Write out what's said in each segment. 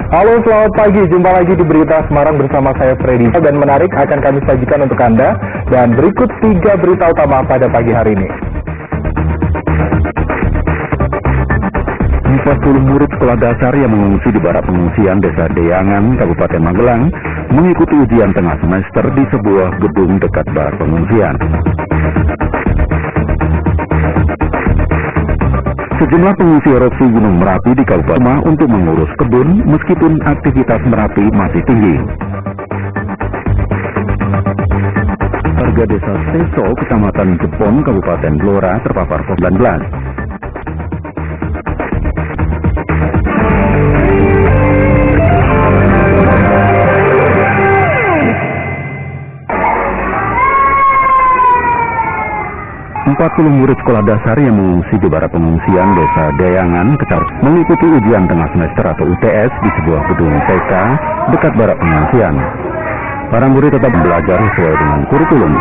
Halo, selamat pagi. Jumpa lagi di Berita Semarang bersama saya Freddy. Dan menarik akan kami sajikan untuk Anda. Dan berikut 3 berita utama pada pagi hari ini. 40 murid sekolah dasar yang mengungsi di barak pengungsian Desa Deyangan, Kabupaten Magelang, mengikuti ujian tengah semester di sebuah gedung dekat barak pengungsian. Sejumlah pengungsi erupsi Gunung Merapi di Kabupaten Rumah untuk mengurus kebun meskipun aktivitas Merapi masih tinggi. Warga Desa Seso, Kecamatan Jepon, Kabupaten Blora terpapar COVID-19. Murid sekolah dasar yang mengungsi di barak pengungsian Desa Deyangan, Kecamatan mengikuti ujian tengah semester atau UTS di sebuah gedung TK dekat barak pengungsian. Para murid tetap belajar sesuai dengan kurikulum.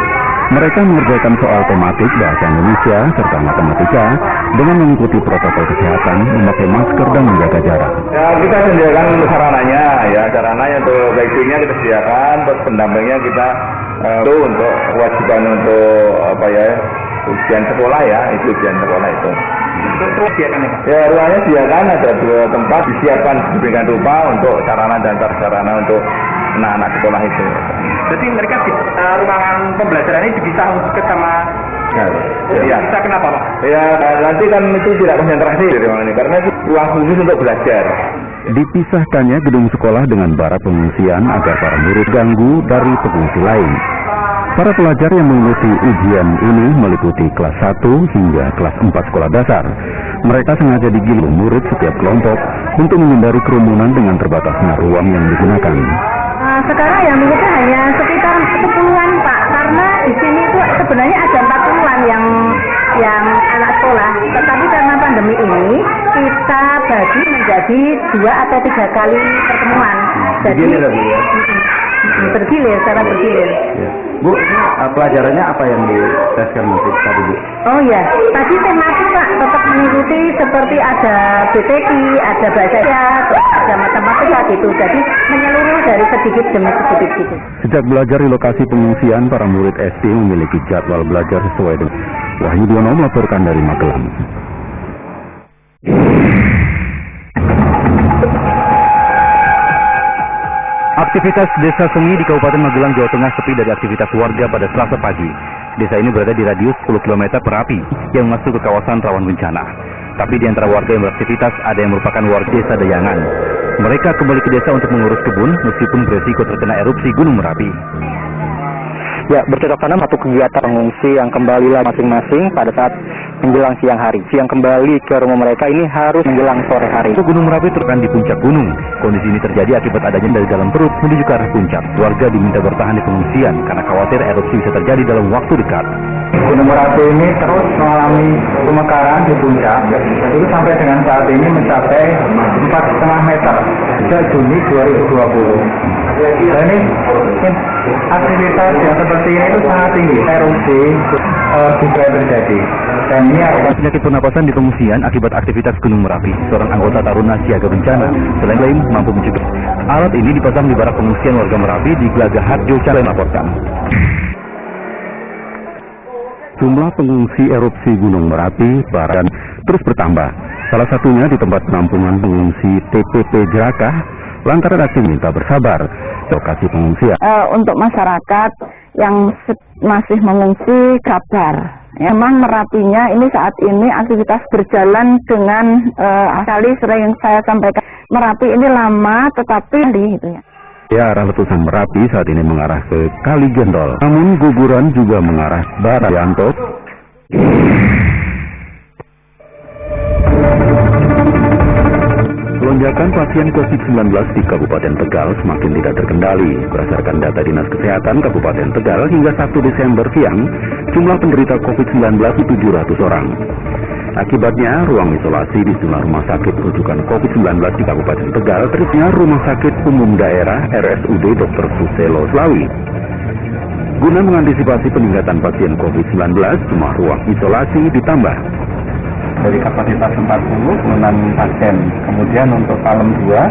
Mereka mengerjakan soal tematik bahasa Indonesia serta matematika dengan mengikuti protokol kesehatan, memakai masker dan menjaga jarak. Ya, kita sediakan sarananya untuk baiknya kita sediakan, terus pendampingnya kita untuk kewajiban untuk ujian sekolah itu ujian sekolah itu. Terus sediakan ya? Ruangnya sediakan, ada 2 tempat disiapkan diberikan rupa untuk sarana dan prasarana untuk anak-anak sekolah itu. Jadi mereka ruangan pembelajaran ini dipisah sama bisa kenapa Pak? Ya nanti kan itu tidak konsentrasi di ruangan ini karena itu ruang khusus untuk belajar. Dipisahkannya gedung sekolah dengan barak pengungsian agar para murid ganggu dari pengungsi lain. Para pelajar yang mengikuti ujian ini meliputi kelas 1 hingga kelas 4 sekolah dasar. Mereka sengaja digilir murid setiap kelompok untuk menghindari kerumunan dengan terbatasnya ruang yang digunakan. Sekarang yang mengikuti hanya sekitar 10-an Pak, karena di sini itu sebenarnya ada 40-an yang anak sekolah, tetapi karena pandemi ini kita bagi menjadi 2 atau 3 kali pertemuan. Jadi bergilir, secara bergilir. Ya. Bu, pelajarannya apa yang diteskan tadi Bu? Oh ya, tadi tematik Pak, tetap mengikuti seperti ada BTK, ada bahasa Indonesia, ada matematika gitu. Jadi menyeluruh dari sedikit demi sedikit gitu. Sejak belajar di lokasi pengungsian, para murid SD memiliki jadwal belajar sesuai dengan. Wahyu Diono melaporkan dari Magelang. Aktivitas desa Sengi di Kabupaten Magelang, Jawa Tengah sepi dari aktivitas warga pada Selasa pagi. Desa ini berada di radius 10 km per api yang masuk ke kawasan rawan bencana. Tapi di antara warga yang beraktivitas ada yang merupakan warga Desa Deyangan. Mereka kembali ke desa untuk mengurus kebun meskipun beresiko terkena erupsi Gunung Merapi. Ya, bercocok tanam satu kegiatan pengungsi yang kembali masing-masing pada saat menjelang siang hari. Siang kembali ke rumah mereka ini harus menjelang sore hari. Gunung Merapi terkena di puncak gunung. Kondisi ini terjadi akibat adanya dari dalam perut menuju ke arah puncak. Warga diminta bertahan di pengungsian karena khawatir erupsi bisa terjadi dalam waktu dekat. Gunung Merapi ini terus mengalami pemekaran di puncak. Itu sampai dengan saat ini mencapai 4,5 meter sejak Juni 2020. Dan ini aktivitas yang seperti ini itu sangat tinggi, erupsi juga terjadi. Dan ini penyakit pernapasan di pengungsian akibat aktivitas Gunung Merapi. Seorang anggota Taruna Siaga Bencana selain mampu mencegah. Alat ini dipasang di barak pengungsian warga Merapi di Gelagah Harjo Calai melaporkan. Jumlah pengungsi erupsi Gunung Merapi Barat terus bertambah. Salah satunya di tempat penampungan pengungsi TPP Jerakah, lantaran aksi minta bersabar lokasi pengungsian. Untuk masyarakat yang masih mengungsi kabar. Memang Merapinya ini saat ini aktivitas berjalan dengan kali sering saya sampaikan. Merapi ini lama tetapi gitu ya. Ya, arah letusan Merapi saat ini mengarah ke Kali Gendol. Namun guguran juga mengarah barat Yanto. Lonjakan pasien COVID-19 di Kabupaten Tegal semakin tidak terkendali. Berdasarkan data Dinas Kesehatan Kabupaten Tegal hingga 1 Desember siang, jumlah penderita COVID-19 700 orang. Akibatnya, ruang isolasi di sejumlah rumah sakit rujukan COVID-19 di Kabupaten Tegal terusnya Rumah Sakit Umum Daerah RSUD Dr. Suselo Slawi. Guna mengantisipasi peningkatan pasien COVID-19, jumlah ruang isolasi ditambah. dari kapasitas 40 pasien. Kemudian untuk Palem 2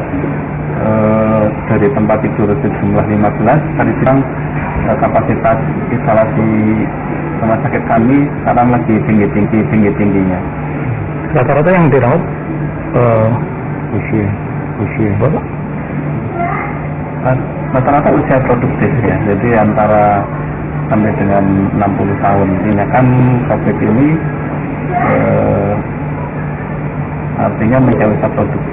dari tempat tidur sejumlah 15, tadi siang kapasitas isolasi rumah sakit kami sekarang lagi tingginya. Rata-rata yang dirawat usia berapa? Rata-rata usia produktif ya, jadi antara sampai dengan 60 tahun. Ini kan COVID ini artinya menjadi usia produktif.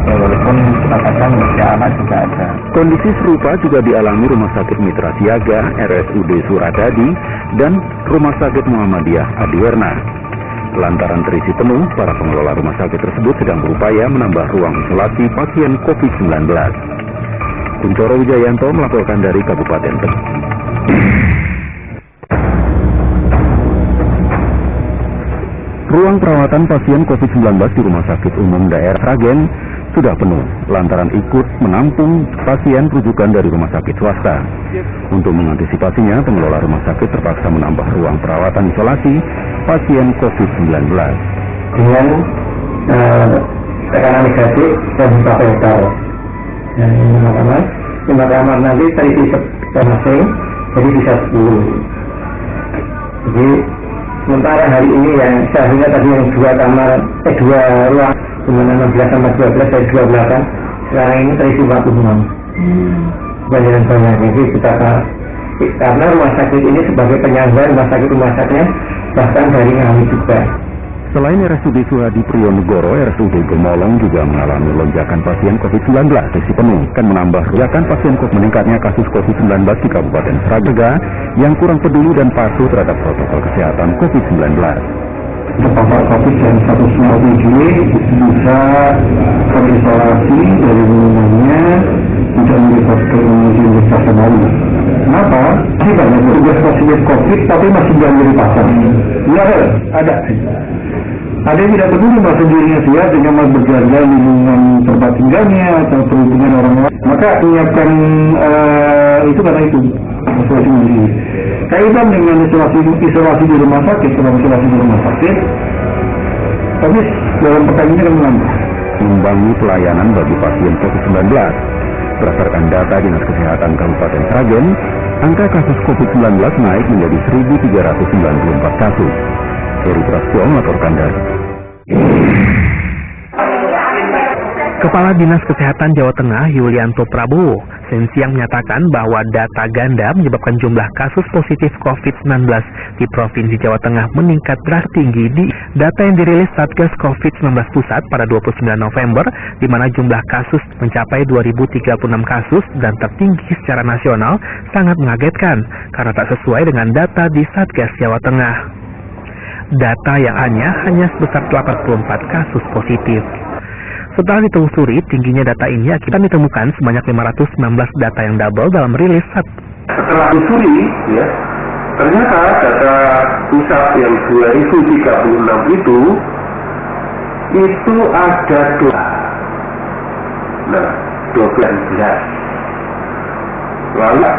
Walaupun katakan usia anak juga ada. Kondisi serupa juga dialami Rumah Sakit Mitra Siaga, RSUD Suradadi, dan Rumah Sakit Muhammadiyah Adiwerna. Lantaran terisi penuh, para pengelola rumah sakit tersebut sedang berupaya menambah ruang isolasi pasien COVID-19. Kuncoro Wijayanto melaporkan dari Kabupaten Tegal. Ruang perawatan pasien COVID-19 di Rumah Sakit Umum Daerah Sragen sudah penuh lantaran ikut menampung pasien rujukan dari rumah sakit swasta. Untuk mengantisipasinya, pengelola rumah sakit terpaksa menambah ruang perawatan isolasi pasien COVID-19. Dengan tekanan negatif dan ventilator. Dan lima kamar nanti terisi masing, jadi bisa 10. Jadi sementara hari ini yang seharusnya tadi yang 2 ruang dimana 16 sama 12 dari 2 belakang, sekarang ini terisi 46. Banyak jadi kita karena rumah sakit ini sebagai penyangga rumah sakitnya bahkan dari kami juga. Selain RSUD Suhadi Prijonegoro, RSUD Gemolong juga mengalami lonjakan pasien COVID-19 terisi penuh, kan menambah lonjakan pasien meningkatnya kasus COVID-19 di Kabupaten Sragen yang kurang peduli dan patuh terhadap protokol kesehatan COVID-19. Terpapar COVID dan status OTG bisa terisolasi dari lingkungannya, tidak melibatkan personal. Kenapa? Masih banyak petugas positif COVID tapi masih jangan dipasang. Ya, ada yang tidak peduli bahasa dirinya sehat dengan berjaga lingkungan tempat tinggalnya atau perhubungan orang lain. Maka menyiapkan itu karena itu isolasi mandiri. Kaitan dengan isolasi di rumah sakit, tapi dalam pekan ini akan membangun pelayanan bagi pasien COVID-19. Berdasarkan data Dinas Kesehatan Kabupaten Sragen, angka kasus COVID-19 naik menjadi 1.394 kasus. Heri Prasetyo melaporkan dari Kepala Dinas Kesehatan Jawa Tengah Yulianto Prabowo Senin siang menyatakan bahwa data ganda menyebabkan jumlah kasus positif COVID-19 di Provinsi Jawa Tengah meningkat drastis tinggi. Di data yang dirilis Satgas COVID-19 Pusat pada 29 November, di mana jumlah kasus mencapai 2.036 kasus dan tertinggi secara nasional, sangat mengagetkan karena tak sesuai dengan data di Satgas Jawa Tengah. Data yang hanya sebesar 84 kasus positif. Setelah ditelusuri, tingginya data ini akhirnya ditemukan sebanyak 519 data yang double dalam rilis. Setelah ditelusuri, ya, ternyata data pusat yang 2036 itu ada 12. Lalu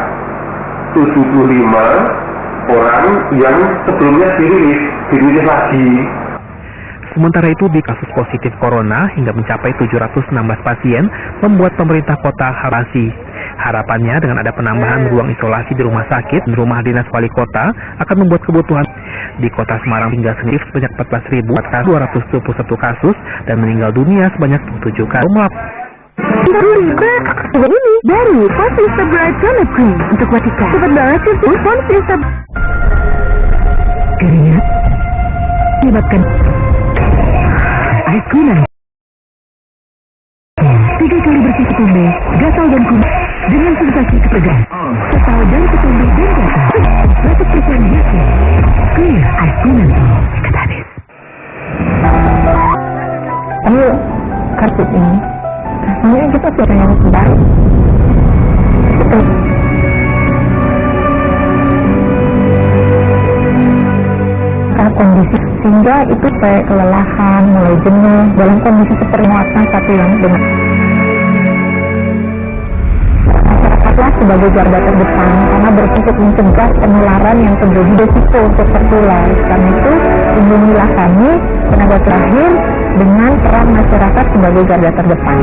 75 orang yang sebelumnya dirilis lagi. Sementara itu, di kasus positif corona hingga mencapai 716 pasien, membuat pemerintah kota harasi. Harapannya dengan ada penambahan ruang isolasi di rumah sakit dan rumah dinas wali kota akan membuat kebutuhan di kota Semarang hingga Senin sebanyak 14.271 kasus dan meninggal dunia sebanyak 7 kasus. Ini baru Ponvista Bright Toner Cream untuk wanita. Cepat banget sih, Ponvista. Keringat menyebabkan air kuning. 3 kali bersih ketumbe, gatal dan kuning dengan sensasi kepegangan. Gatal dan ketumbe dan gatal. 100% yakin. Clear air kuning cepat habis. Ayo, kartu ini. Rasanya kita sudah yang baru. Betul. Kondisi sehingga itu kayak kelelahan, mulai jenuh dalam kondisi seperti muatan satu yang dengan masyarakat Tetaplah sebagai garda terdepan karena berfungsi mencegah penularan yang terjadi risiko untuk tertular. Karena itu, lindungilah kami, tenaga terakhir, dengan peran masyarakat sebagai garda terdepan.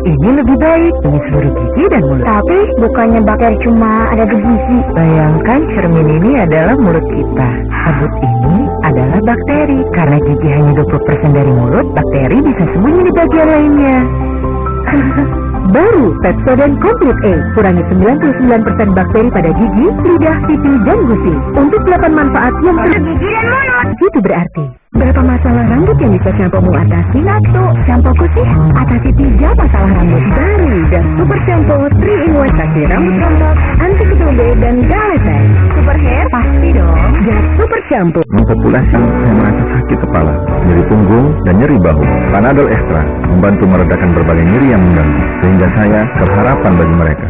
Ini lebih baik demi seluruh gigi dan mulut. Tapi bukannya bakteri cuma ada di gigi. Bayangkan cermin ini adalah mulut kita. Rambut ini adalah bakteri. Karena gigi hanya 20% dari mulut, bakteri bisa sembunyi di bagian lainnya. Baru Pepsodent Complete A, kurangi 99% bakteri pada gigi, lidah, pipi, dan gusi. Untuk 8 manfaat yang Gigi dan mulut. itu berarti berapa masalah rambut yang bisa shampoo atasi? 1. Shampoo kusih atasi 3 masalah rambut. Baru dan super shampoo 3-in-1 atasi rambut rontok, anti ketumbe dan galetek. Super hair? Pasti dong. Jas super shampoo. Mempopulasi, saya merasa sakit kepala, nyeri punggung, dan nyeri bahu. Panadol Extra membantu meredakan berbagai nyeri yang mengganggu, sehingga saya berharapan bagi mereka.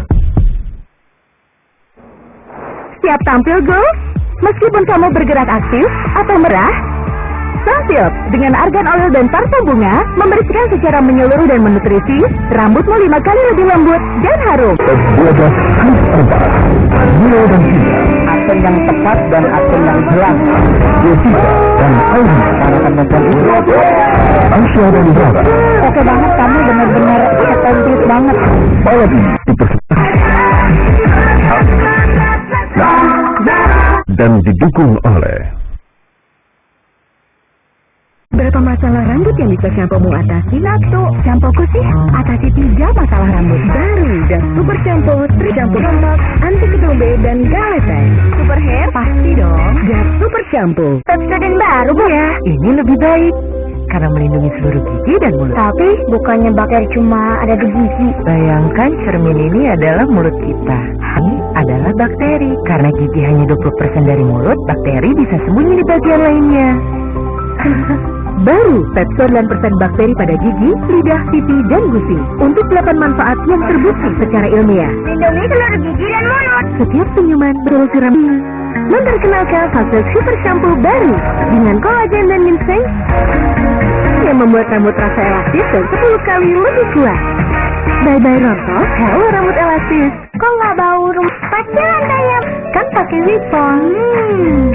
Siap tampil, girls? Meskipun kamu bergerak aktif atau merah, Sunsilk dengan argan oil dan parfum bunga membersihkan secara menyeluruh dan menutrisi rambutmu 5 kali lebih lembut dan harum. Aksen yang tepat dan aksen yang jelas. Jessica dan Audi akan membuat itu. Aisyah dan Zara. Oke banget, kamu benar-benar komplit banget. Dan didukung oleh Berapa masalah rambut yang bisa shampoo atasi? 1. Shampoo kusih atasi 3 masalah rambut. Baru dan super shampoo 3 shampoo rontok, anti ketumbe dan galetek. Super hair? Pasti dong. Jas super shampoo. Pepsodent baru, Bu ya. Ini lebih baik karena melindungi seluruh gigi dan mulut. Tapi bukannya bakteri cuma ada di gigi. Bayangkan cermin ini adalah mulut kita. Ini adalah bakteri. Karena gigi hanya 20% dari mulut, bakteri bisa sembunyi di bagian lainnya. Baru Pepsodent 9% bakteri pada gigi, lidah, pipi, dan gusi. Untuk 8 manfaat yang terbukti secara ilmiah. Lindungi seluruh gigi dan mulut. Setiap senyuman berunsur rambut. Memperkenalkan hasil super shampoo baru dengan kolagen dan ginseng yang membuat rambut terasa elastis dan 10 kali lebih kuat. Bye-bye rontok, hello rambut elastis. Kok nggak bau pacaran kayak? Kan pakai Wipol.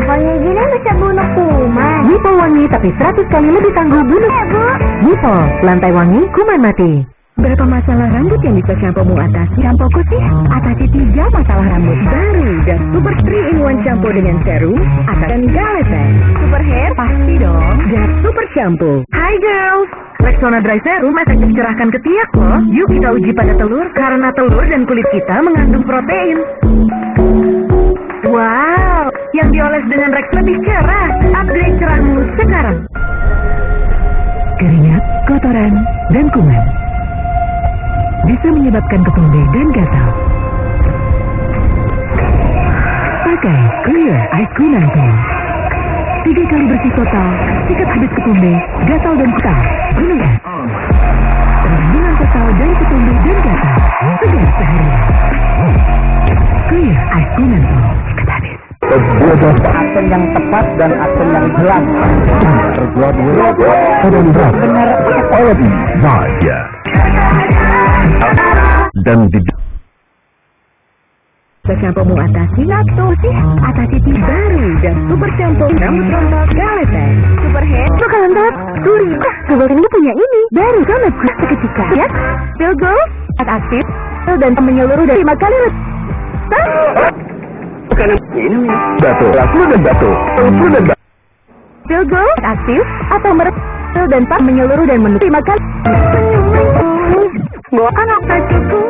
Wangi gini bisa bunuh kuman. Wipol wangi tapi 100 kali lebih tangguh bunuh. Ya, Bu. Wipol, lantai wangi, kuman mati. Berapa masalah rambut yang bisa shampoo atasi? Shampoo kusih atasi 3 masalah rambut. Baru dan super 3-in-1 shampoo dengan serum, atas dan galetek. Super hair? Pasti dong. Jas super shampoo. Hai girls, Rexona Dry Serum efektif cerahkan ketiak loh. Yuk kita uji pada telur, karena telur dan kulit kita mengandung protein. Wow, yang dioles dengan Rex lebih cerah. Upgrade cerahmu sekarang. Keringat, kotoran, dan kuman bisa menyebabkan ketumbe dan gatal. Pakai Clear Ice Cream Mantle. 3 kali bersih total, sikat habis ketumbe, gatal dan kutal. Gunakan perlindungan total dari ketumbe dan gatal. Segar seharian. Clear Ice Cream Mantle. Sikat habis. Aksen yang tepat dan aksen yang jelas. Terbuat benar quality. ya. Dan Shampoo atasi 1. Atasi 3 baru dan super shampoo rambut rontok galetek. Super hair? Bakalan telat. Suri. Kebagian ini punya ini. Baru banget seketika. Ya? Still go. Aktif. Dan menyeluruh dari 5 kali. ini batu, flu dan batu. Still go. Aktif atau meresel dan menyeluruh dan menutup 5 kali. Bukan apa cukup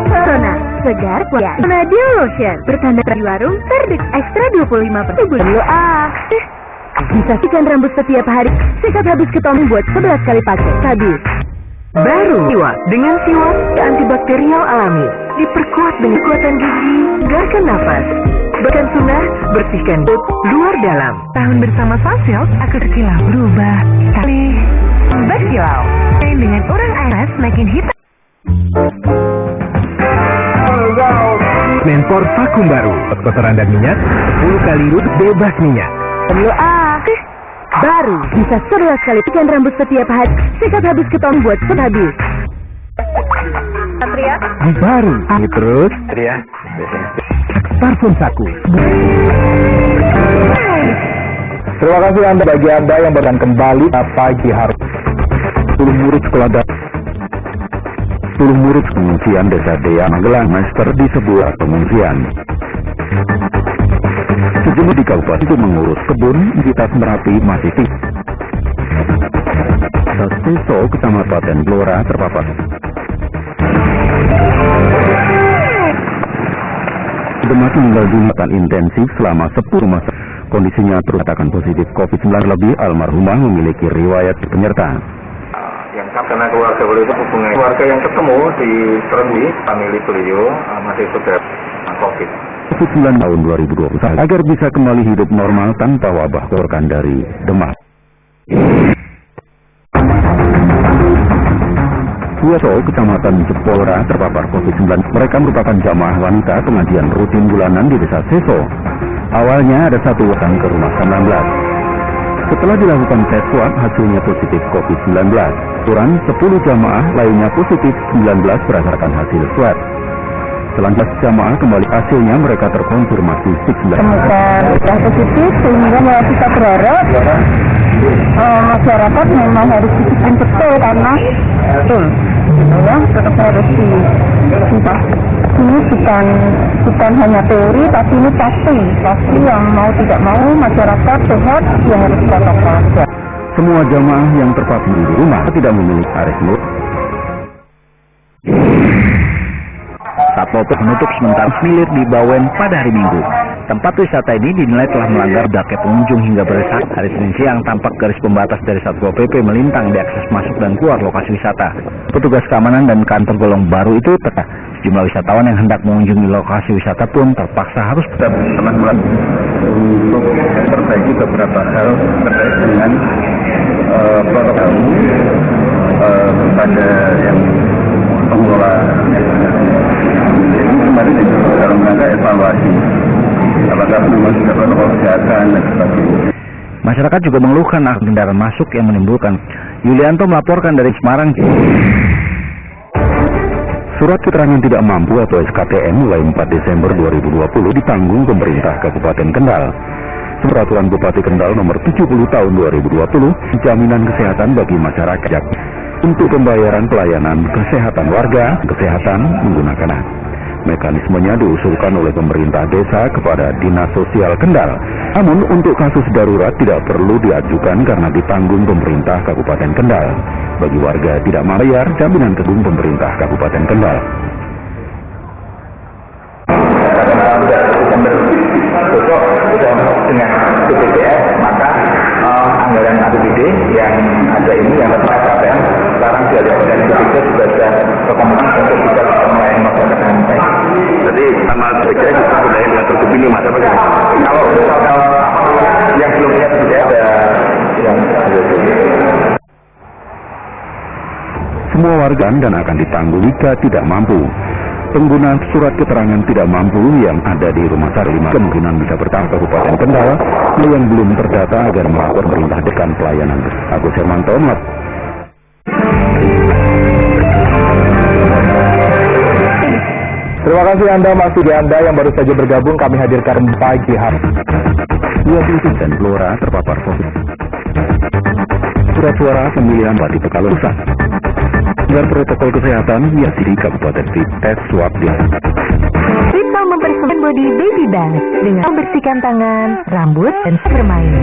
Corona segar ya. Nadia Lotion bertanda di warung terdik ekstra 25%. Bisa sikat rambut setiap hari. Sikat habis ketombe buat 11 kali pakai. Habis. Baru Siwa dengan Siwa antibakterial alami. Diperkuat dengan kekuatan gigi, segarkan nafas. Bahkan sunnah, bersihkan luar dalam. Tahun bersama Sunsilk, aku terkilau berubah. Kali berkilau. Dengan orang Aras makin hitam. Menpor vakum baru, kotoran dan minyak 10 kali lebih bebas minyak. Baru bisa 11 kali ikan rambut setiap hari. Sikat habis ketom buat habis. Satria? Baru. Terus. Ya. Parfum Saku. Terima kasih bagi Anda yang berdan kembali pagi hari. 10 murid sekolah 10 murid pengungsian Desa Dea Magelang Master di sebuah pengungsian. Sejumlah di kabupaten itu mengurus kebun di Tas Merapi masih tinggi. Seso Kecamatan Blora terpapar. Demak meninggal dunia intensif selama 10 masa. Kondisinya terus katakan positif COVID-19 lebih. Almarhumah memiliki riwayat penyerta. Yang karena keluarga beliau itu hubungan keluarga yang ketemu di Serembi, famili beliau masih sudah COVID. COVID-19 tahun 2021 agar bisa kembali hidup normal tanpa wabah korban dari Demak. Suwoso, Kecamatan Jepolra terpapar COVID-19. Mereka merupakan jamaah wanita pengajian rutin bulanan di Desa Seso. Awalnya ada satu orang ke rumah 19. Setelah dilakukan tes swab, hasilnya positif COVID-19. Kurang 10 jamaah lainnya positif 19 berdasarkan hasil swab. Selanjutnya jamaah kembali hasilnya mereka terkonfirmasi 19. Temukan yang positif sehingga kita berharap masyarakat memang harus disiplin betul karena tetap harus ini bukan hanya teori tapi ini pasti yang mau tidak mau masyarakat sehat yang harus protokol. Semua jamaah yang terpapar di rumah tidak memiliki ares mulut. Satpol PP menutup sementara milir di Bawen pada hari Minggu. Tempat wisata ini dinilai telah melanggar dake pengunjung hingga beresah. Hari Senin siang tampak garis pembatas dari Satpol PP melintang di akses masuk dan keluar lokasi wisata. Petugas keamanan dan kantor golong baru itu tetap. Sejumlah wisatawan yang hendak mengunjungi lokasi wisata pun terpaksa harus Teman-teman untuk memperbaiki beberapa hal terkait dengan protokol kepada yang pengelola. Ini kemarin dalam rangka evaluasi apakah memang sudah protokol kesehatan dan sebagainya. Masyarakat juga mengeluhkan kendaraan masuk yang menimbulkan. Yulianto melaporkan dari Semarang. Surat keterangan tidak mampu atau SKTM mulai 4 Desember 2020 ditanggung pemerintah Kabupaten Kendal. Peraturan Bupati Kendal nomor 70 tahun 2020, jaminan kesehatan bagi masyarakat untuk pembayaran pelayanan kesehatan warga, kesehatan menggunakan mekanismenya diusulkan oleh pemerintah desa kepada Dinas Sosial Kendal. Namun untuk kasus darurat tidak perlu diajukan karena ditanggung pemerintah Kabupaten Kendal. Bagi warga tidak membayar, jaminan tanggung pemerintah Kabupaten Kendal. Besok dengan BPJS, maka anggaran APBD yang ada ini yang terkait KPM sekarang dari dan BPJS sudah ada perkembangan untuk bisa melayani masyarakat dengan baik. Jadi sama BPJS sudah dengan tertutup ini mas apa kalau misalkan yang belum punya BPJS ada yang Semua warga dan akan ditanggung jika tidak mampu. Pengguna surat keterangan tidak mampu yang ada di Rumah Sakit 5 kemungkinan bisa bertahan Kabupaten Kendal yang belum terdata agar melapor perintah dekan pelayanan. Agus Hermanto. Terima kasih Anda masih di Anda yang baru saja bergabung, kami hadirkan pagi hari. 20 dan Blora terpapar COVID. Surat suara pemilihan Bupati Pekalongan. Agar protokol kesehatan yang di Kabupaten tes swab dia. Ritual membersihkan body baby bath dengan membersihkan tangan, rambut, dan bermain.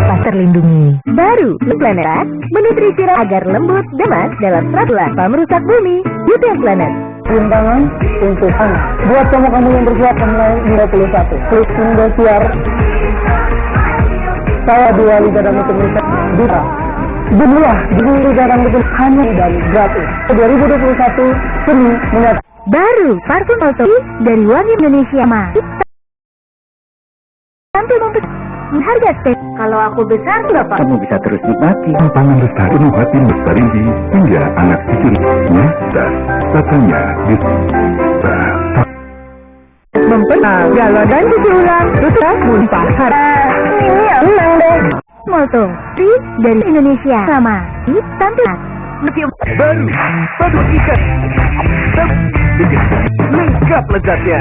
Pas terlindungi. Baru Planet menutrisi agar lembut dan emas dalam 100 tanpa merusak bumi. Beauty Planet. Tangan untuk anak. Buat kamu yang bersiap mulai 21. Klik Indosiar. Saya dua liga dan Indonesia Duta. Jumlah liga dan Indonesia hanya dan gratis. 2021 seni menyatakan. Baru parfum Alto dari wangi Indonesia mah. Tampil di harga step. Kalau aku besar berapa? Kamu bisa terus nikmati pangan besar penuh hati bestari hingga anak cucunya dan katanya di Galon dan cuci ulang, terus mumpah. Ini yang menang deh. Molto dari Indonesia sama tampil Baru ikan lengkap lezatnya.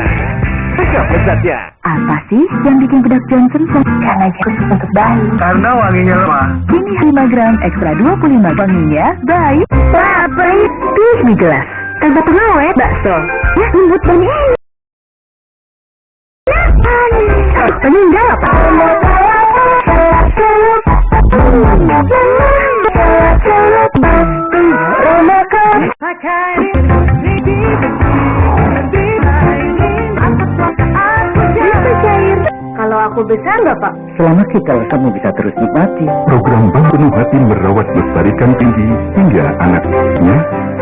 apa sih yang bikin bedak Johnson karena khusus untuk bayi? Karena wanginya lemah. Ini 5 gram ekstra 25 wanginya bayi. Papri please mie gelas tanpa pengawet bakso ya lembut dan enak. Peninggal kalau aku besar Bapak. Selama kita kamu bisa terus nikmati. Program Bank Penuh Hati merawat melestarikan tinggi hingga anaknya.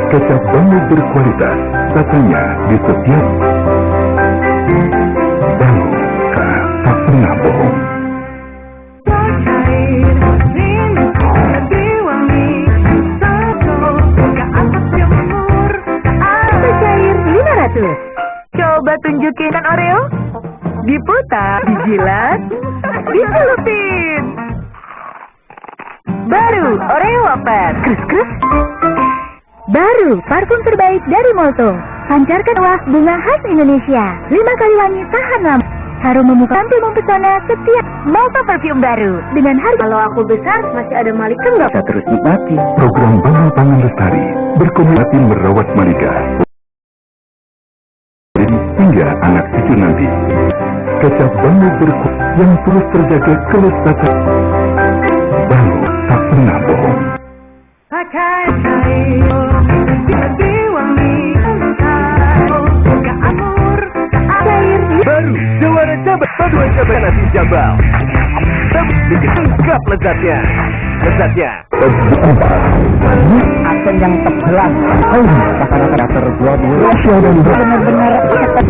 Kecap bambu berkualitas, rasanya di setiap bambu tak pernah bohong. Cair 500. Coba tunjukin kan Oreo. Diputar, dijilat, dicelupin. Baru Oreo Wafer. Kris. Baru parfum terbaik dari Molto. Pancarkan wah bunga khas Indonesia. 5 kali wangi tahan lama. Harum memukau tampil mempesona setiap Molto perfume baru. Dengan harga kalau aku besar masih ada Malika nggak? Bisa terus nikmati. Program Bangun Pangan Lestari berkomitmen merawat Malika hingga anak cucu nanti. Kecap bambu berkualitas yang terus terjaga kelezatan. Bambu tak pernah bohong. Baru juara jabat paduan cabai nasi jambal. Lengkap lezatnya. Aksen yang tebelang. Kata-kata terbuat benar-benar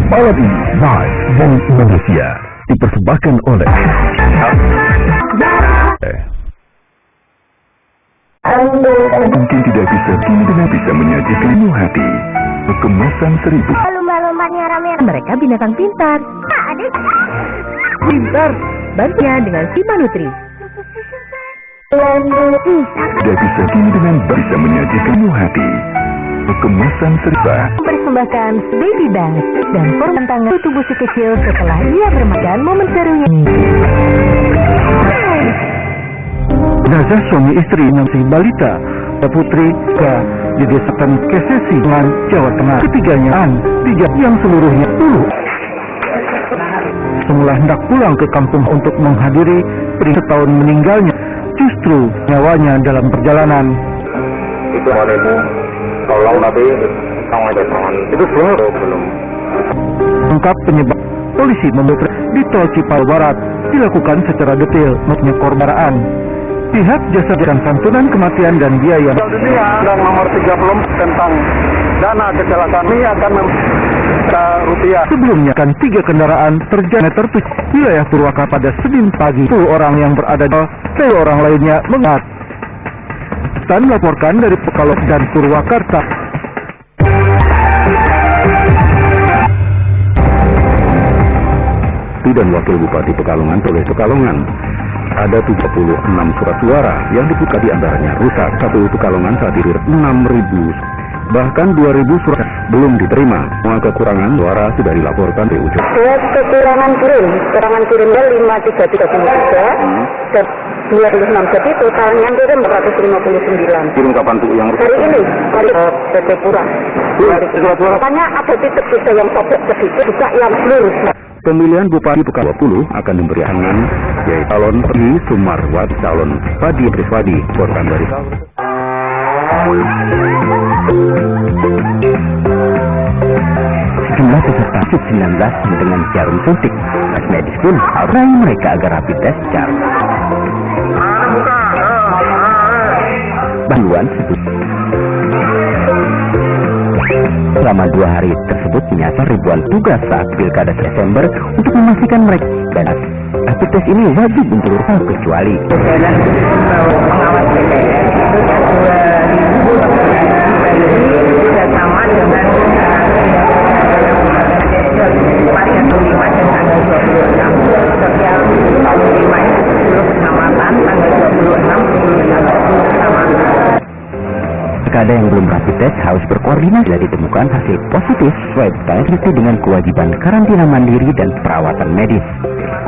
Quality Live dari Indonesia dipersembahkan oleh Mungkin tidak bisa, kini dengan bisa menyajikan penuh hati. Kemasan 1000. Lumba-lumbanya rame. Mereka binatang pintar. Pintar. Bantunya dengan Sima Nutri. Tidak bisa, kini dengan bisa menyajikan penuh hati. Kemasan 1000. Mempersembahkan Baby Bank dan form tangan tubuh si kecil setelah ia bermakan momen serunya. Jenazah suami istri yang si balita Putri di desa Kesesi dengan Jawa Tengah. Ketiganya dijak yang seluruhnya dulu. Semula hendak pulang ke kampung untuk menghadiri peri setahun meninggalnya, justru nyawanya dalam perjalanan. Itu ibu tolong tapi tangan itu belum. Lengkap penyebab polisi memutar di tol Cipal Barat dilakukan secara detail maupun korban. Pihak jasa dan santunan kematian dan biaya Dunia dan nomor 30 tentang dana kecelakaan ini akan rupiah. Sebelumnya kan 3 kendaraan terjadi terpisah wilayah Purwakarta pada Senin pagi. 10 orang yang berada di 10 orang lainnya mengat. Dan melaporkan dari Pekalongan dan Purwakarta. Dan Wakil Bupati Pekalongan oleh Pekalongan. Ada 76 surat suara yang dibuka di antaranya rusak. KPU Pekalongan saat ini 6.000, bahkan 2.000 surat belum diterima. Semua kekurangan suara sudah dilaporkan ke UJO. Kekurangan kirim 5333 dan 26, jadi totalnya kirim 459. Kirim kapan tuh yang Hari ini, hari PT Pura. Makanya ada titik-titik yang sobek sedikit, juga yang lurus. Pemilihan Bupati Pekalongan 20 akan diberi tangan yaitu calon Padi Sumarwat, calon Padi Priswadi, korban dari sejumlah peserta COVID-19 dengan jarum suntik. Tes medis pun harus mereka agar rapid test secara bantuan selama 2 hari tersebut menyasar ribuan tugas saat pilkada Desember untuk memastikan mereka dan rapid test ini wajib untuk tanpa kecuali. Pengawas BPS itu 2000 bersama dengan pasien 5 dan tanggal 26. Setiap 5 itu 10 kecamatan, tanggal Jika ada yang belum rapid test, harus berkoordinasi bila ditemukan hasil positif swab test dengan kewajiban karantina mandiri dan perawatan medis.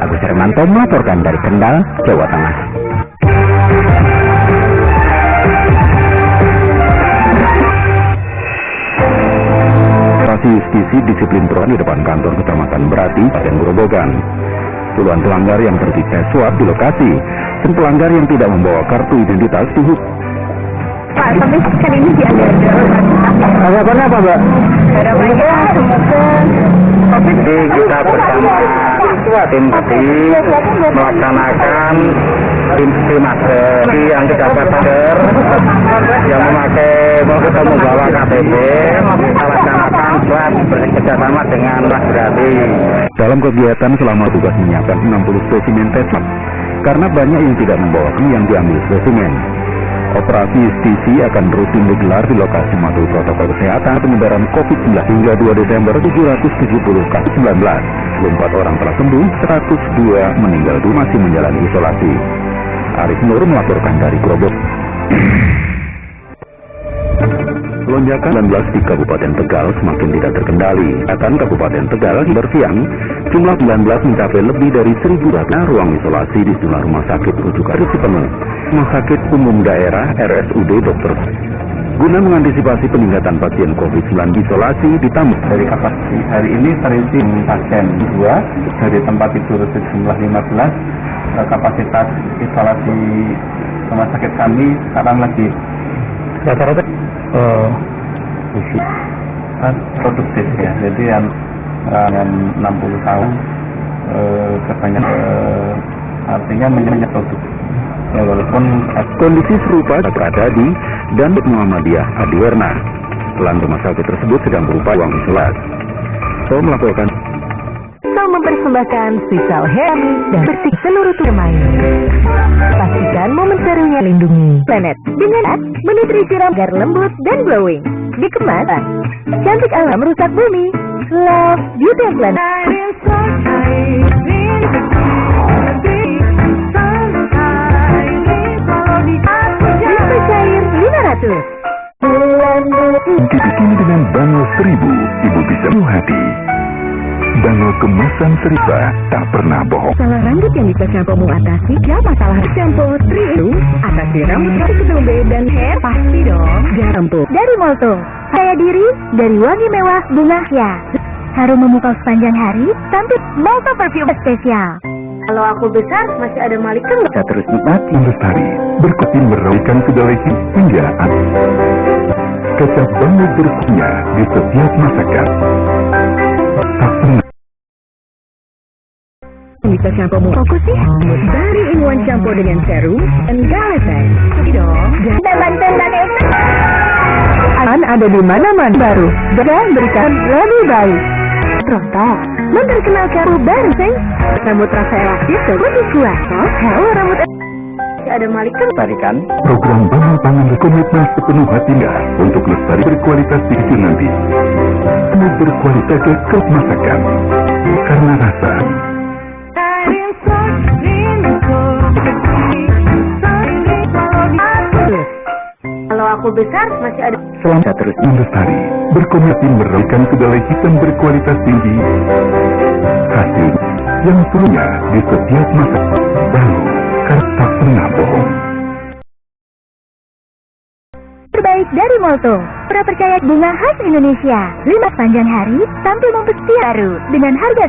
Agus Hermanto melaporkan dari Kendal, Jawa Tengah. Operasi justisi disiplin perubahan di depan kantor Kecamatan Berati, Kabupaten Grobogan. Puluhan pelanggar yang terdites swab di lokasi dan pelanggar yang tidak membawa kartu identitas dihukum. Pak, tapi kan ini diada-ada. Harapannya apa, Mbak? Harapannya semoga COVID Jadi kita bersama tim tadi melaksanakan tim masker yang tidak masker yang mau kita membawa KTP, kita laksanakan swab bekerjasama dengan Mas Berati. Dalam kegiatan selama tugas menyiapkan 60 spesimen tes swab, karena banyak yang tidak membawa yang diambil spesimen. Operasi justisi akan rutin digelar di lokasi mematuhi protokol kesehatan penyebaran COVID-19 hingga 2 Desember 770 kasus 19. 24 orang telah sembuh, 102 meninggal dunia masih menjalani isolasi. Arif Nur melaporkan dari Grobok. Lonjakan 19 di Kabupaten Tegal semakin tidak terkendali. Akan Kabupaten Tegal bersiang, jumlah 19 mencapai lebih dari 1.000 ruang isolasi di sejumlah rumah sakit rujukan penuh. Rumah Sakit Umum Daerah RSUD Dr. Guna mengantisipasi peningkatan pasien COVID-19 isolasi ditambah Dari kapasitas hari ini terisi pasien 2 dari tempat tidur sejumlah 15. Kapasitas isolasi rumah sakit kami sekarang lagi rata-rata produktif ya. Jadi yang 60 tahun kebanyakan artinya menjadi produktif. Ya, walaupun kondisi serupa terjadi dan Muhammadiyah Adiwerna. Selain rumah sakit tersebut sedang berupaya ruang isolasi. So melaporkan. Mempersembahkan sisal Hermi dan bersih seluruh bermain. Pastikan momen serunya lindungi planet dengan menutrisi agar lembut dan glowing. Dikemas, cantik alam merusak bumi. Love Beauty and Planet. Bisa cair 500. Dibikin dengan Bango 1000, ibu bisa penuh hati. Bango kemasan cerita tak pernah bohong. Masalah rambut yang bisa shampoo atasi, ya masalah shampoo Tri itu atasi rambut ketombe dan hair pasti dong. Shampoo dari Molto, kaya diri dari wangi mewah bunga ya. Harum memukau sepanjang hari, tampil Molto perfume spesial. Kalau aku besar masih ada Malikan. Kita terus nikmati lestari, berkotin meraihkan segala hingga kecap Bango berkunyah di setiap masakan. Tak pernah bisa shampoo fokus sih dari in-one shampoo dengan serum dan galaxy dong. Akan ada di mana-mana baru dan berikan lebih baik. Rontok memperkenalkan baru sih rambut rasa elastis dan lebih kuat. Halo rambut Ada Malikan. Tarikan program Bango Pangan berkomitmen sepenuh hatinya untuk lestari berkualitas tinggi nanti. Penuh berkualitas kekep masakan karena rasa. Kalau aku besar masih ada. Selama terus melestari, berkomitmen meraihkan segala hitam berkualitas tinggi. Hasil yang seluruhnya di setiap masa baru, karena tak pernah bohong. Terbaik dari Molto, percaya bunga khas Indonesia. 5 panjang hari, tampil mempesti baru dengan harga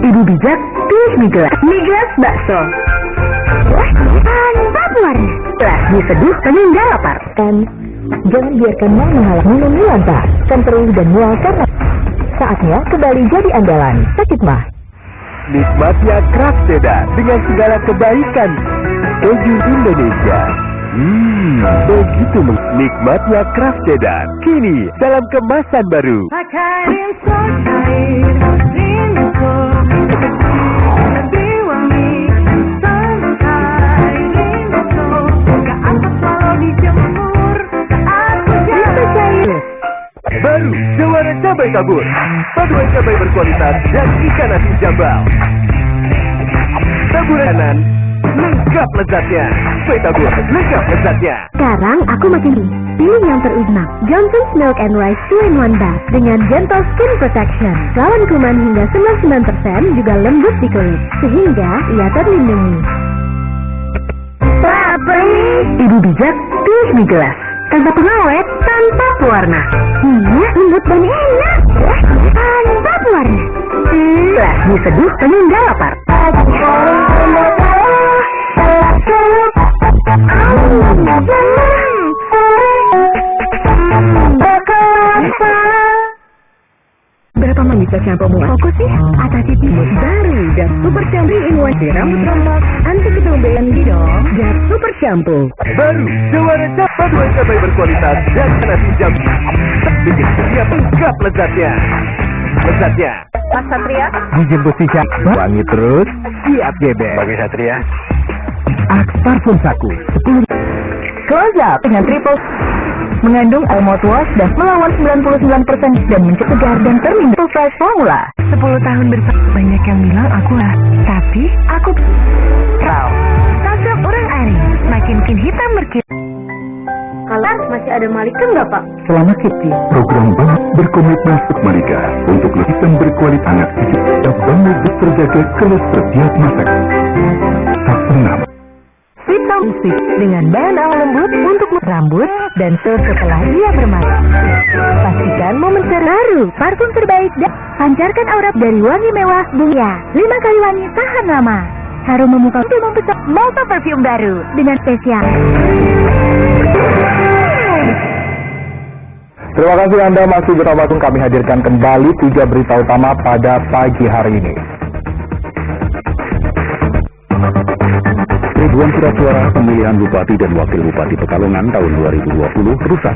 Ibu bijak, pilih Miglas. Miglas bakso. Wah, mantap warna. Telah diseduh sehingga lapar. Dan jangan biarkan mal menghalangi memilantah. Kan perlu dan mual karena saatnya kembali jadi andalan. Sakit mah. Nikmatnya Kraft Sedan dengan segala kebaikan keju Indonesia. Begitu nikmatnya Kraft Sedan kini dalam kemasan baru. Baru juara cabai kabur, paduan cabai berkualitas dan ikan asin jambal. Taburan lengkap lezatnya. Cabai tabur lengkap lezatnya. Sekarang aku makin pilih yang terunak. Johnson's Milk and Rice 2-in-1 Bath dengan gentle skin protection. Lawan kuman hingga 99% juga lembut di kulit, sehingga ia terlindungi. Tapi ibu bijak, pilih mie gelas. Tanpa pengawet, tanpa pewarna. Lembut dan enak. Tanpa pewarna. Gelas mie seduh penunda lapar. Berapa menit shampoo fokus sih? Atasi timus baru dan super shampoo in-one di rambut rontok, anti ketombean dong. Dan super shampoo Baru Jawara paduan cabai berkualitas dan ikan asin jambal. Bikin setiap lengkap lezatnya. Lezatnya. Mas Satria, Dijemput si siap, wangi terus, siap gebek. Bagi Satria. Axe parfum saku 10. Close Up dengan triple mengandung mouthwash dan melawan 99% dan mencegah dan terlindung fresh formula. 10 tahun bersama, banyak yang bilang aku lah, tapi aku tahu. Tasuk orang Ari, makin hitam berkilau. Kalau masih ada Malika nggak Pak? Selamat Kitty. Program Bank berkomitmen untuk Malika untuk sistem berkualitas anak cucu dan banyak terjaga kelas setiap masa. Tak pernah. Hitam stick dengan bahan awal lembut untuk rambut dan setelah ia bermata. Pastikan momen terbaru, parfum terbaik dan pancarkan aura dari wangi mewah bunga. 5 kali wangi tahan lama. Harum memukau untuk membesar Malta Perfume baru dengan spesial. Terima kasih Anda masih bersama kami hadirkan kembali 3 berita utama pada pagi hari ini. Ribuan surat suara pemilihan Bupati dan Wakil Bupati Pekalongan tahun 2020 rusak.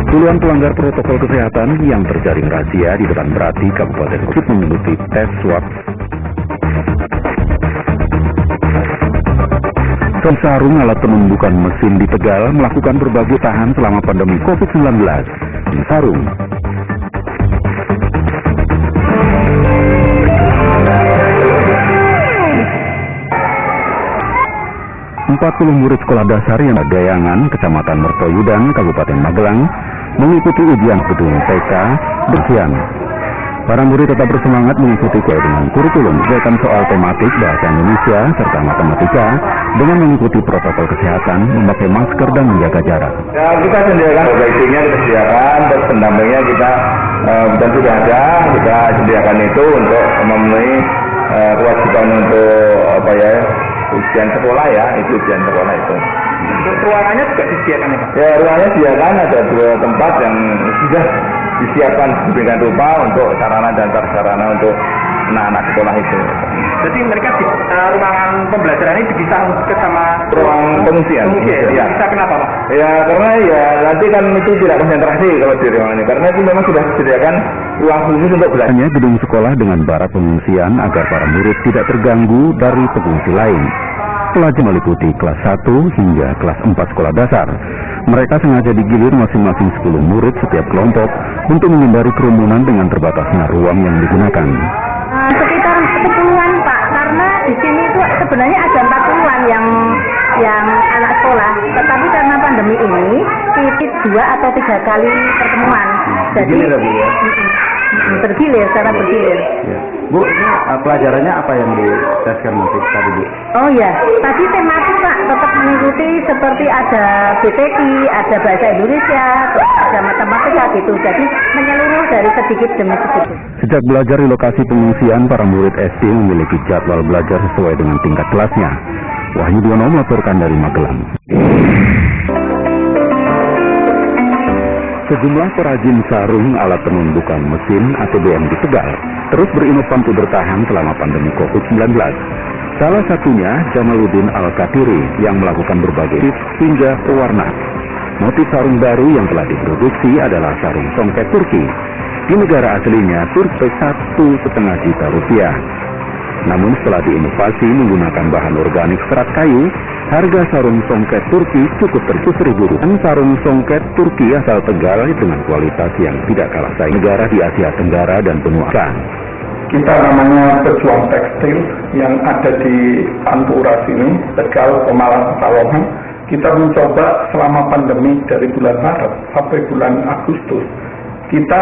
Puluhan pelanggar protokol kesehatan yang terjaring razia di depan Berati, Kabupaten Gresik mengikuti tes swab. Sarung alat penumbukan mesin di Tegal melakukan berbagai tahan selama pandemi COVID-19. Sarung. Puluh murid sekolah dasar yang Gayangan, Kecamatan Mertoyudan, Kabupaten Magelang, mengikuti ujian gedung TK bersian. Para murid tetap bersemangat mengikuti sesuai dengan kurikulum, berdasarkan soal tematik bahasa Indonesia serta matematika dengan mengikuti protokol kesehatan, memakai masker dan menjaga jarak. Ya, kita sediakan guiding-nya kita sediakan, terus pendampingnya kita dan sudah ada, kita sediakan itu untuk memenuhi kewajiban untuk ujian sekolah ya, itu ujian sekolah itu. Untuk ruangannya juga disediakan ya Pak? Ya, ruangannya disediakan, ada 2 tempat yang sudah disiapkan sedemikian rupa untuk sarana dan prasarana untuk anak-anak sekolah itu. Jadi mereka di ruangan pembelajaran ini dipisah ke sama ruang pengungsian. Ya. Bisa kenapa Pak? Ya, karena ya nanti kan itu tidak konsentrasi kalau di ruangan ini, karena itu memang sudah disediakan ruang khusus untuk belajar. Hanya gedung sekolah dengan barak pengungsian agar para murid tidak terganggu dari pengungsi lain. Pelajar meliputi kelas 1 hingga kelas 4 sekolah dasar. Mereka sengaja digilir masing-masing 10 murid setiap kelompok untuk menghindari kerumunan dengan terbatasnya ruang yang digunakan. Sekitar 10-an Pak, karena di sini itu sebenarnya ada 40-an yang anak sekolah, tetapi karena pandemi ini titik 2 atau 3 kali pertemuan. Jadi bergilir, secara bergilir. Ya. Bu, pelajarannya apa yang diteskan nanti tadi Bu? Oh ya, tadi tematik Pak, tetap mengikuti seperti ada BTK, ada bahasa Indonesia, ada matematika gitu. Jadi menyeluruh dari sedikit demi sedikit. Sejak belajar di lokasi pengungsian, para murid SD memiliki jadwal belajar sesuai dengan tingkat kelasnya. Wahyu Duwono melaporkan dari Magelang. Sejumlah perajin sarung alat penumbukan mesin ATBM di Tegal terus berinovasi untuk bertahan selama pandemi COVID-19. Salah satunya Jamaluddin Al-Katiri yang melakukan berbagai tips hingga pewarna. Motif sarung baru yang telah diproduksi adalah sarung songket Turki. Di negara aslinya Turki 1,5 juta rupiah. Namun setelah diinovasi menggunakan bahan organik serat kayu, Harga sarung songket Turki cukup terjun Rp1.000. Sarung songket Turki asal Tegal dengan kualitas yang tidak kalah saing negara di Asia Tenggara dan benua Asia. Kita namanya pejuang tekstil yang ada di Pantura sini, Tegal, Pemalang, Pekalongan. Kita mencoba selama pandemi dari bulan Maret sampai bulan Agustus, kita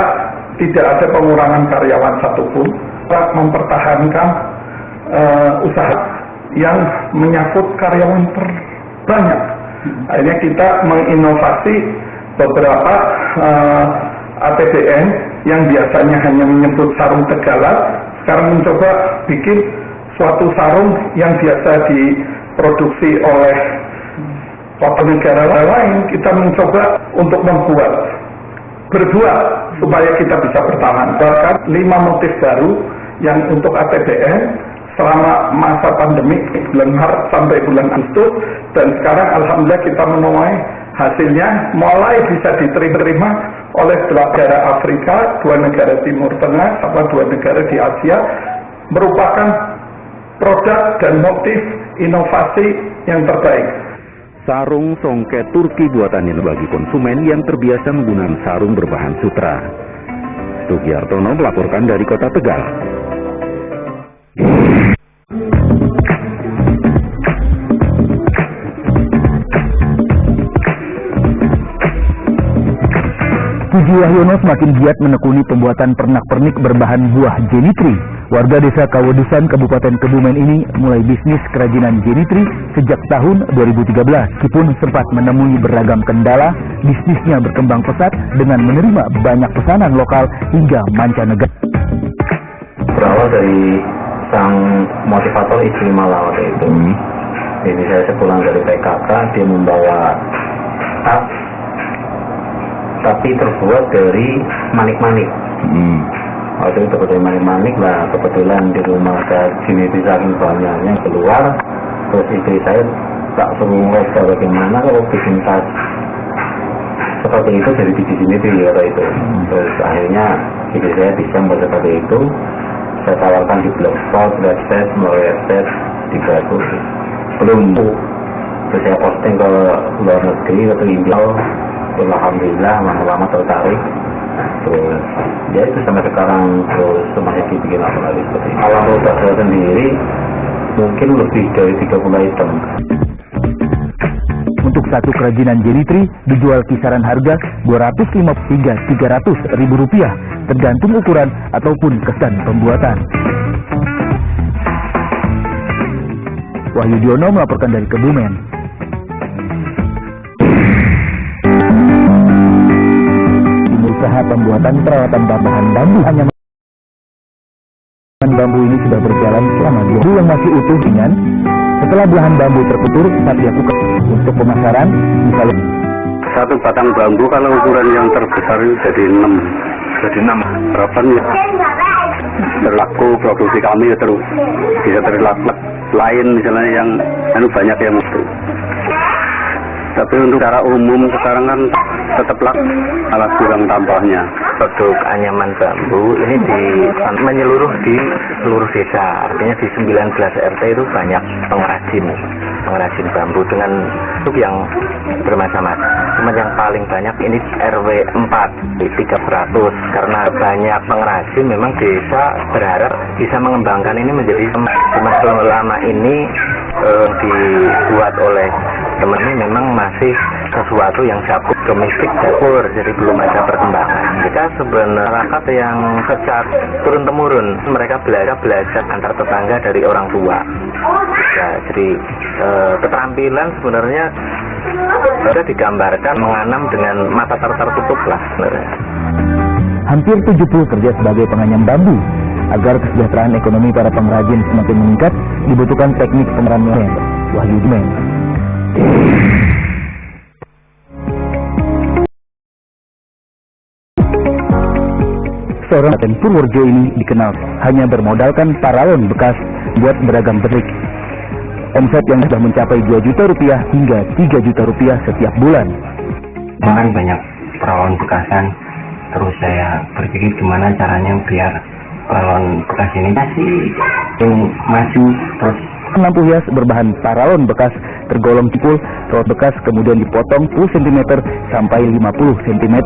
tidak ada pengurangan karyawan satupun, kita mempertahankan usaha yang menyangkut karyawan terbanyak. Akhirnya kita menginovasi beberapa APBN yang biasanya hanya menyebut sarung Tegalan, sekarang mencoba bikin suatu sarung yang biasa diproduksi oleh negara lain. Kita mencoba untuk berbuat supaya kita bisa bertahan. Bahkan 5 motif baru yang untuk APBN selama masa pandemi bulan Maret sampai bulan Agustus, dan sekarang alhamdulillah kita menuai hasilnya, mulai bisa diterima oleh 2 negara Afrika, 2 negara Timur Tengah, sama 2 negara di Asia, merupakan produk dan motif inovasi yang terbaik. Sarung songket Turki buatannya bagi konsumen yang terbiasa menggunakan sarung berbahan sutra. Sugiartono melaporkan dari Kota Tegal. Puji Wahyono semakin giat menekuni pembuatan pernak-pernik berbahan buah jenitri. Warga desa Kawedusan, Kabupaten Kebumen ini mulai bisnis kerajinan jenitri sejak tahun 2013. Meskipun sempat menemui beragam kendala, bisnisnya berkembang pesat dengan menerima banyak pesanan lokal hingga mancanegara. Berawal dari sang motivator istri Malah waktu itu. Ini saya sepulang dari PKK, dia membawa tas, tapi terbuat dari manik-manik. Waktu itu dari manik-manik lah, kebetulan di rumah saya jenitri saking banyaknya keluar, terus istri saya tak suruh bagaimana kalau bikin tas seperti itu dari biji jenitri waktu itu. Terus akhirnya istri saya bisa membuat seperti itu. Saya tawarkan di blogspot, website, website di Bagus. Belum tuh, terus saya posting ke luar negeri, ke India. Alhamdulillah lama-lama tertarik. Terus ya itu sampai sekarang terus masih dibikin apa lagi seperti ini. Kalau produk saya sendiri mungkin lebih dari 30 item. Untuk satu kerajinan jenitri dijual kisaran harga Rp250 hingga Rp300.000, tergantung ukuran ataupun kesan pembuatan. Wahyu Diono melaporkan dari Kebumen. Usaha pembuatan perawatan bahan bambu anyaman bambu ini sudah berjalan selama 2 bulan yang masih utuh ringan. Setelah belahan bambu terputus saat dilakukan untuk pemasaran, misalnya satu batang bambu kalau ukuran yang terbesar itu jadi 6 harapan ya terlaku produksi kami ya terus bisa terlaku lain misalnya yang banyak yang itu. Tapi untuk secara umum sekarang kan tetap alat kurang tambahnya. Produk anyaman bambu ini menyeluruh di seluruh desa, artinya di 19 RT itu banyak pengrajin bambu dengan bentuk yang bermacam-macam. Cuma yang paling banyak ini RW 4 di 300, karena banyak pengrajin memang desa berharap bisa mengembangkan ini menjadi cuma selama ini dibuat oleh teman ini memang masih sesuatu yang domestik dapur, jadi belum ada perkembangan. Kita sebenarnya masyarakat yang secara turun-temurun mereka belajar antar tetangga dari orang tua. Ya, jadi keterampilan sebenarnya sudah digambarkan menganam dengan mata tertutup lah sebenarnya. Hampir 70 kerja sebagai penganyam bambu. Agar kesejahteraan ekonomi para pengrajin semakin meningkat, dibutuhkan teknik pemeraman. Wahyu Diono. Seorang Kabupaten Purworejo ini dikenal hanya bermodalkan paralon bekas buat beragam bentuk. Omset yang sudah mencapai Rp2 juta hingga Rp3 juta setiap bulan. Kan banyak paralon bekasan, terus saya berpikir gimana caranya biar paralon bekas ini masih maju terus. Lampu hias berbahan paralon bekas tergolong cipul, rot bekas kemudian dipotong 10 cm sampai 50 cm.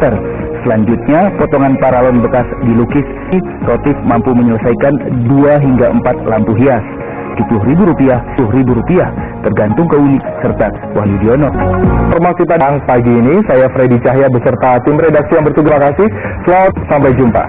Selanjutnya, potongan paralon bekas dilukis. Motif mampu menyelesaikan 2 hingga 4 lampu hias. Rp70.000, tergantung keunik serta Wahyudiono. Informasi pada pagi ini, saya Freddy Cahya beserta tim redaksi yang bertugas. Terima kasih. Selamat sampai jumpa.